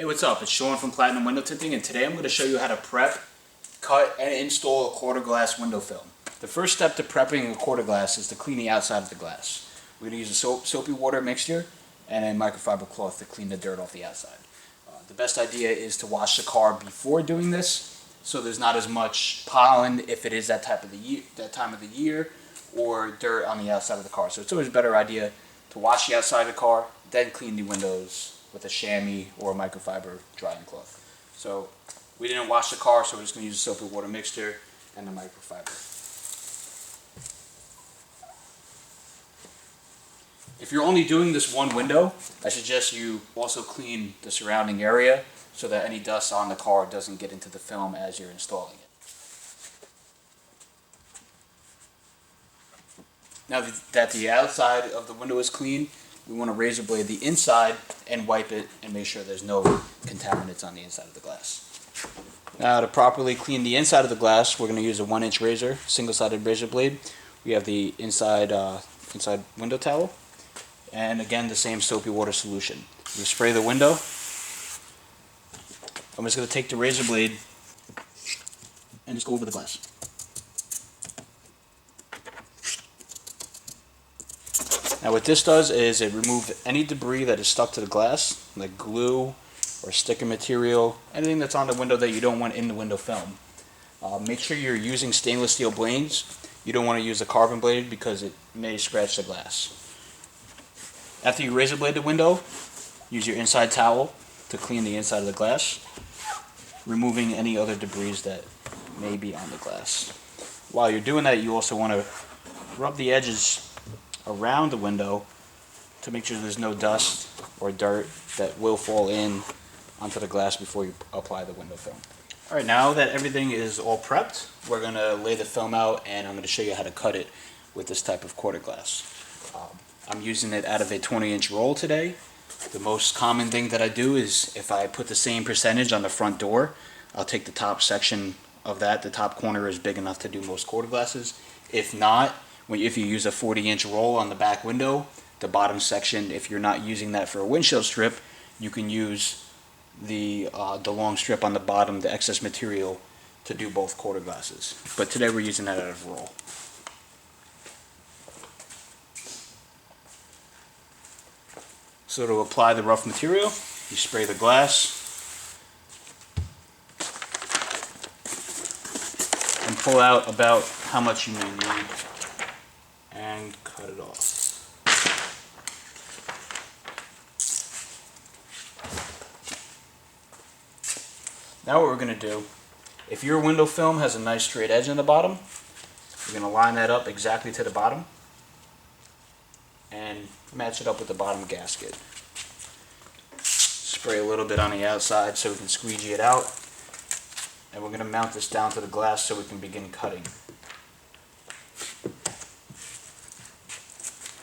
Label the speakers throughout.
Speaker 1: Hey, what's up? It's Sean from Platinum Window Tinting, and today I'm going to show you how to prep, cut, and install a quarter glass window film. The first step to prepping a quarter glass is to clean the outside of the glass. We're going to use a soapy water mixture and a microfiber cloth to clean the dirt off the outside. The best idea is to wash the car before doing this, so there's not as much pollen if it is that time of the year, or dirt on the outside of the car. So it's always a better idea to wash the outside of the car, then clean the windows with a chamois or a microfiber drying cloth. So we didn't wash the car, so we're just going to use a soapy water mixture and the microfiber. If you're only doing this one window, I suggest you also clean the surrounding area so that any dust on the car doesn't get into the film as you're installing it. Now that the outside of the window is clean, we want to razor blade the inside and wipe it and make sure there's no contaminants on the inside of the glass. Now to properly clean the inside of the glass, we're going to use a 1-inch razor, single-sided razor blade. We have the inside window towel, and again the same soapy water solution. You spray the window. I'm just going to take the razor blade and just go over the glass. Now what this does is it removes any debris that is stuck to the glass, like glue or sticker material, anything that's on the window that you don't want in the window film. Make sure you're using stainless steel blades. You don't want to use a carbon blade because it may scratch the glass. After you razor blade the window, use your inside towel to clean the inside of the glass, removing any other debris that may be on the glass. While you're doing that, you also want to rub the edges around the window to make sure there's no dust or dirt that will fall in onto the glass before you apply the window film. Alright, now that everything is all prepped, we're going to lay the film out and I'm going to show you how to cut it with this type of quarter glass. I'm using it out of a 20-inch roll today. The most common thing that I do is if I put the same percentage on the front door, I'll take the top section of that. The top corner is big enough to do most quarter glasses. If not, if you use a 40-inch roll on the back window, the bottom section, if you're not using that for a windshield strip, you can use the long strip on the bottom, the excess material, to do both quarter glasses. But today we're using that out of roll. So to apply the rough material, you spray the glass and pull out about how much you may need and cut it off. Now what we're going to do, if your window film has a nice straight edge on the bottom, you're going to line that up exactly to the bottom and match it up with the bottom gasket. Spray a little bit on the outside so we can squeegee it out, and we're going to mount this down to the glass so we can begin cutting.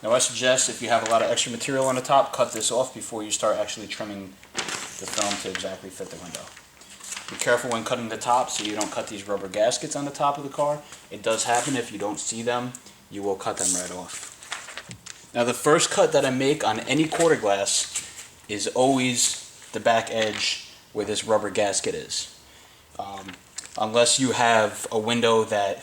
Speaker 1: Now I suggest if you have a lot of extra material on the top, cut this off before you start actually trimming the film to exactly fit the window. Be careful when cutting the top so you don't cut these rubber gaskets on the top of the car. It does happen. If you don't see them, you will cut them right off. Now the first cut that I make on any quarter glass is always the back edge where this rubber gasket is. Unless you have a window that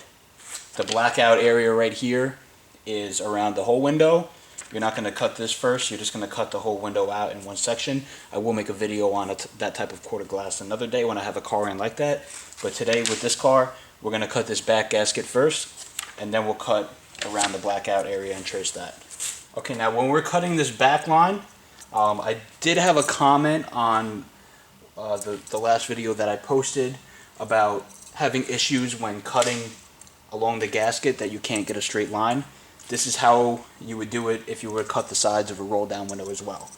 Speaker 1: the blackout area right here is around the whole window, you're not going to cut this first, you're just going to cut the whole window out in one section. I will make a video on that type of quarter glass another day when I have a car in like that. But today with this car, we're going to cut this back gasket first, and then we'll cut around the blackout area and trace that. Okay, now when we're cutting this back line, I did have a comment on the last video that I posted about having issues when cutting along the gasket that you can't get a straight line. This is how you would do it if you were to cut the sides of a roll down window as well.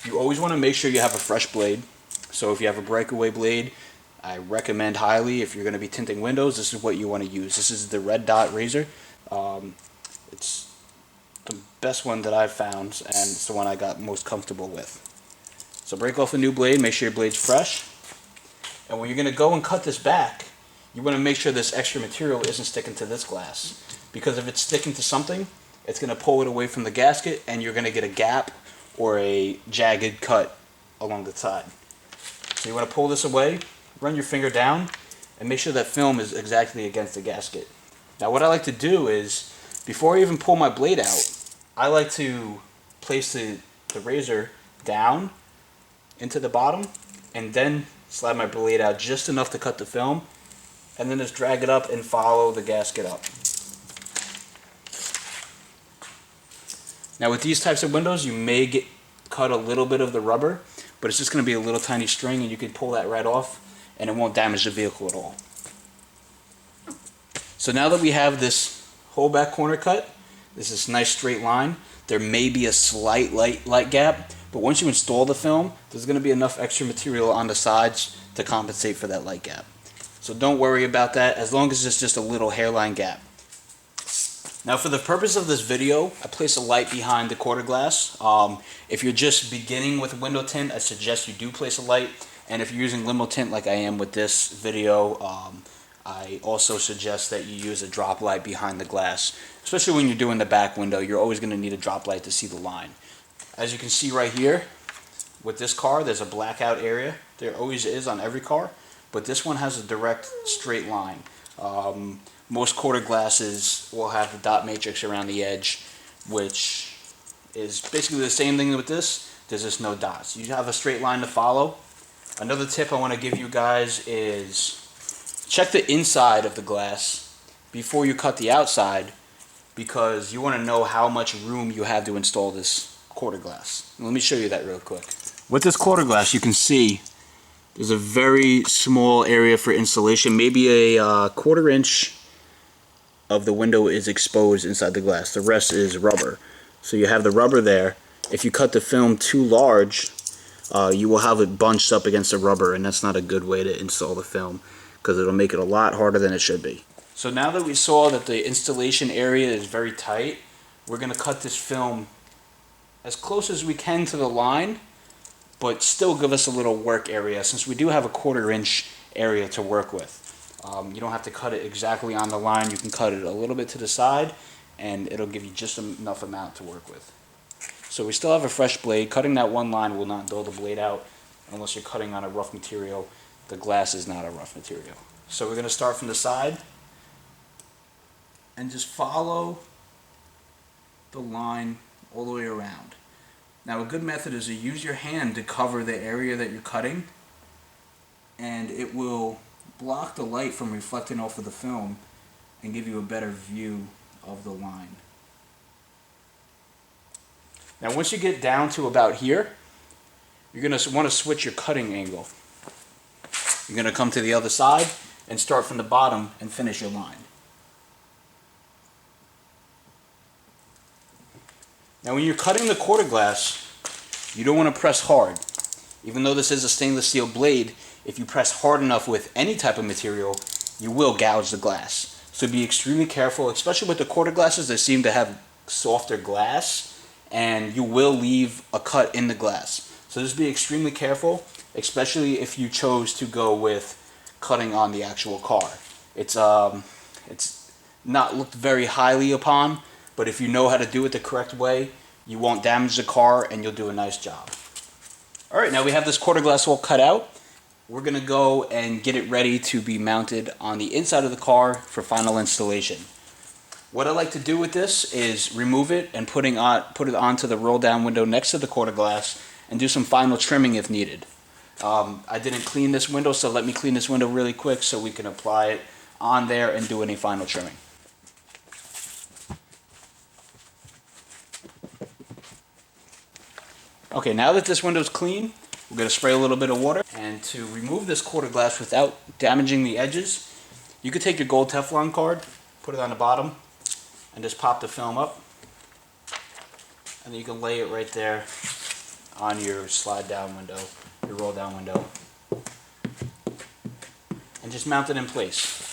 Speaker 1: You always want to make sure you have a fresh blade. So if you have a breakaway blade, I recommend highly, if you're going to be tinting windows, this is what you want to use. This is the red dot razor. It's the best one that I've found, and it's the one I got most comfortable with. So break off a new blade, make sure your blade's fresh. And when you're going to go and cut this back, you want to make sure this extra material isn't sticking to this glass. Because if it's sticking to something, it's going to pull it away from the gasket and you're going to get a gap or a jagged cut along the side. So you want to pull this away, run your finger down, and make sure that film is exactly against the gasket. Now what I like to do is, before I even pull my blade out, I like to place the razor down into the bottom and then slide my blade out just enough to cut the film, and then just drag it up and follow the gasket up. Now with these types of windows, you may cut a little bit of the rubber, but it's just going to be a little tiny string, and you can pull that right off and it won't damage the vehicle at all. So now that we have this whole back corner cut, this is a nice straight line. There may be a slight light gap, but once you install the film, there's going to be enough extra material on the sides to compensate for that light gap. So don't worry about that, as long as it's just a little hairline gap. Now for the purpose of this video, I place a light behind the quarter glass. If you're just beginning with window tint, I suggest you do place a light. And if you're using limo tint like I am with this video, I also suggest that you use a drop light behind the glass. Especially when you're doing the back window, you're always going to need a drop light to see the line. As you can see right here, with this car, there's a blackout area. There always is on every car, but this one has a direct straight line. Most quarter glasses will have the dot matrix around the edge, which is basically the same thing with this. There's just no dots. You have a straight line to follow. Another tip I want to give you guys is check the inside of the glass before you cut the outside, because you want to know how much room you have to install this quarter glass. Let me show you that real quick. With this quarter glass, you can see there's a very small area for installation. Maybe a quarter-inch of the window is exposed inside the glass. The rest is rubber. So you have the rubber there. If you cut the film too large, you will have it bunched up against the rubber, and that's not a good way to install the film, because it'll make it a lot harder than it should be. So now that we saw that the installation area is very tight, we're going to cut this film as close as we can to the line, but still give us a little work area, since we do have a quarter-inch area to work with. You don't have to cut it exactly on the line. You can cut it a little bit to the side, and it'll give you just enough amount to work with. So we still have a fresh blade. Cutting that one line will not dull the blade out unless you're cutting on a rough material. The glass is not a rough material. So we're going to start from the side and just follow the line all the way around. Now a good method is to use your hand to cover the area that you're cutting, and it will block the light from reflecting off of the film and give you a better view of the line. Now once you get down to about here, you're going to want to switch your cutting angle. You're going to come to the other side and start from the bottom and finish your line. Now when you're cutting the quarter glass, you don't want to press hard. Even though this is a stainless steel blade, if you press hard enough with any type of material, you will gouge the glass. So be extremely careful, especially with the quarter glasses. They seem to have softer glass, and you will leave a cut in the glass. So just be extremely careful, especially if you chose to go with cutting on the actual car. It's not looked very highly upon, but if you know how to do it the correct way, you won't damage the car and you'll do a nice job. Alright, now we have this quarter glass all cut out. We're going to go and get it ready to be mounted on the inside of the car for final installation. What I like to do with this is remove it and put it onto the roll down window next to the quarter glass and do some final trimming if needed. I didn't clean this window, so let me clean this window really quick so we can apply it on there and do any final trimming. Okay, now that this window is clean, we're going to spray a little bit of water. And to remove this quarter glass without damaging the edges, you could take your gold Teflon card, put it on the bottom, and just pop the film up. And then you can lay it right there on your slide down window, your roll down window, and just mount it in place.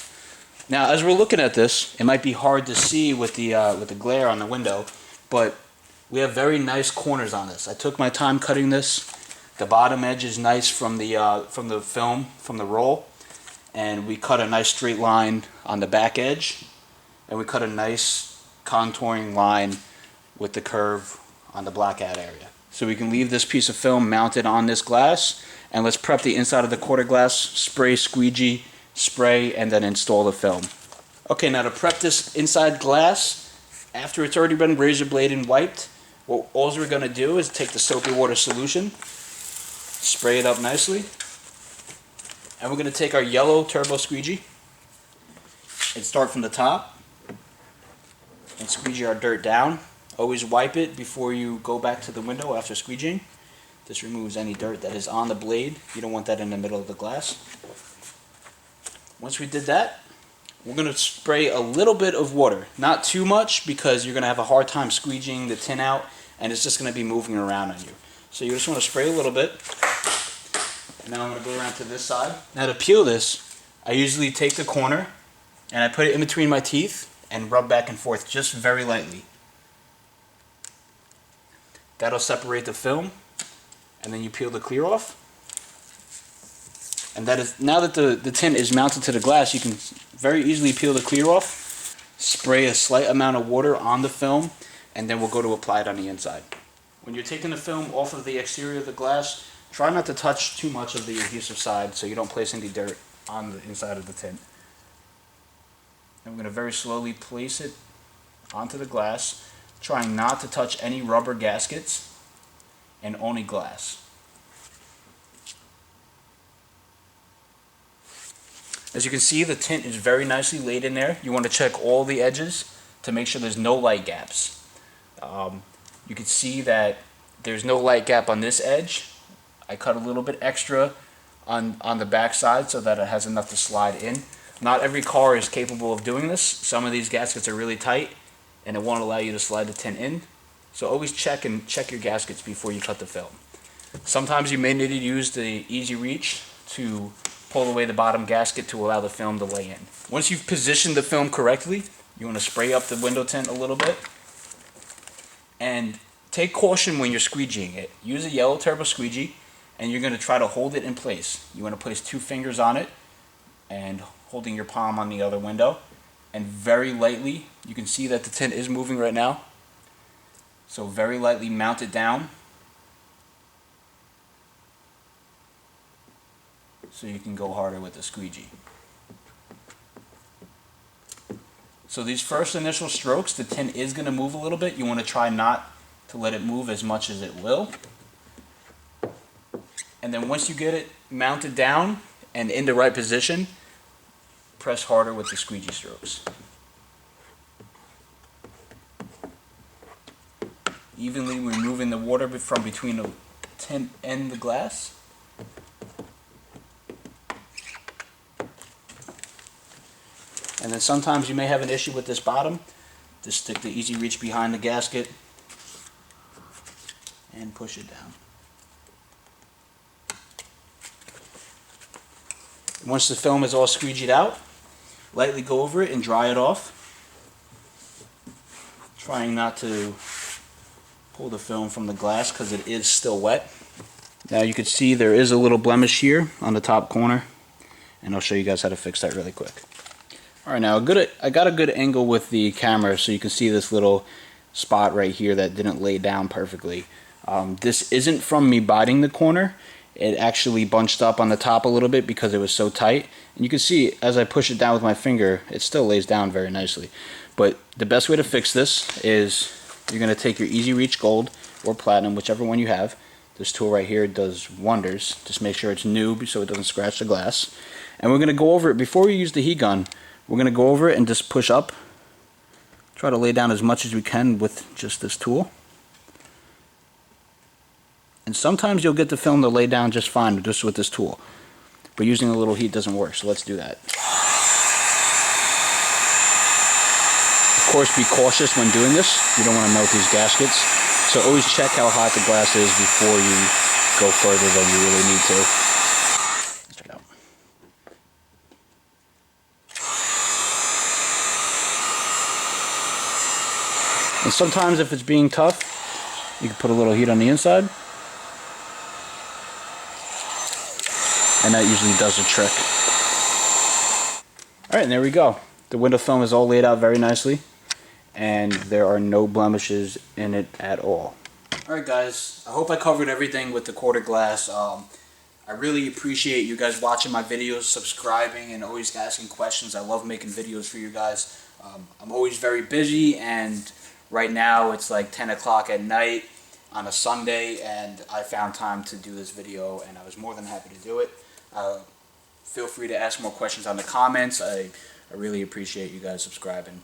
Speaker 1: Now as we're looking at this, it might be hard to see with the glare on the window, but we have very nice corners on this. I took my time cutting this. The bottom edge is nice from the film, from the roll, and we cut a nice straight line on the back edge, and we cut a nice contouring line with the curve on the blackout area. So we can leave this piece of film mounted on this glass, and let's prep the inside of the quarter glass, spray, squeegee, spray, and then install the film. Okay, now to prep this inside glass, after it's already been razor bladed and wiped, all we're going to do is take the soapy water solution, spray it up nicely, and we're going to take our yellow turbo squeegee and start from the top and squeegee our dirt down. Always wipe it before you go back to the window after squeegeeing. This removes any dirt that is on the blade. You don't want that in the middle of the glass. Once we did that, we're going to spray a little bit of water. Not too much, because you're going to have a hard time squeegeeing the tin out and it's just going to be moving around on you. So you just want to spray a little bit. And now I'm going to go around to this side. Now to peel this, I usually take the corner and I put it in between my teeth and rub back and forth just very lightly. That'll separate the film, and then you peel the clear off. And that is, now that the tint is mounted to the glass, you can very easily peel the clear off, spray a slight amount of water on the film, and then we'll go to apply it on the inside. When you're taking the film off of the exterior of the glass, try not to touch too much of the adhesive side so you don't place any dirt on the inside of the tint. And we're going to very slowly place it onto the glass, trying not to touch any rubber gaskets and only glass. As you can see, the tint is very nicely laid in there. You want to check all the edges to make sure there's no light gaps. You can see that there's no light gap on this edge. I cut a little bit extra on the back side so that it has enough to slide in. Not every car is capable of doing this. Some of these gaskets are really tight and it won't allow you to slide the tint in. So always check your gaskets before you cut the film. Sometimes you may need to use the easy reach to pull away the bottom gasket to allow the film to lay in. Once you've positioned the film correctly, you want to spray up the window tint a little bit. And take caution when you're squeegeeing it. Use a yellow turbo squeegee and you're going to try to hold it in place. You want to place 2 fingers on it and holding your palm on the other window. And very lightly, you can see that the tint is moving right now. So very lightly mount it down so you can go harder with the squeegee. So these first initial strokes, the tint is going to move a little bit. You want to try not to let it move as much as it will. And then once you get it mounted down and in the right position, press harder with the squeegee strokes. Evenly removing the water from between the tint and the glass. And then sometimes you may have an issue with this bottom. Just stick the easy reach behind the gasket and push it down. Once the film is all squeegeed out, lightly go over it and dry it off. Trying not to pull the film from the glass because it is still wet. Now you can see there is a little blemish here on the top corner, and I'll show you guys how to fix that really quick. Alright, now I got a good angle with the camera so you can see this little spot right here that didn't lay down perfectly. This isn't from me biting the corner. It actually bunched up on the top a little bit because it was so tight. And you can see as I push it down with my finger, it still lays down very nicely. But the best way to fix this is you're going to take your Easy Reach Gold or Platinum, whichever one you have. This tool right here does wonders. Just make sure it's new so it doesn't scratch the glass. And we're going to go over it before we use the heat gun. We're going to go over it and just push up. Try to lay down as much as we can with just this tool. And sometimes you'll get the film to lay down just fine just with this tool. But using a little heat doesn't work, so let's do that. Of course, be cautious when doing this. You don't want to melt these gaskets. So always check how hot the glass is before you go further than you really need to. Let's check it out. And sometimes if it's being tough, you can put a little heat on the inside. And that usually does the trick. Alright, and there we go. The window film is all laid out very nicely. And there are no blemishes in it at all. Alright guys, I hope I covered everything with the quarter glass. I really appreciate you guys watching my videos, subscribing, and always asking questions. I love making videos for you guys. I'm always very busy, and right now it's like 10 o'clock at night on a Sunday, and I found time to do this video, and I was more than happy to do it. Feel free to ask more questions on the comments. I really appreciate you guys subscribing.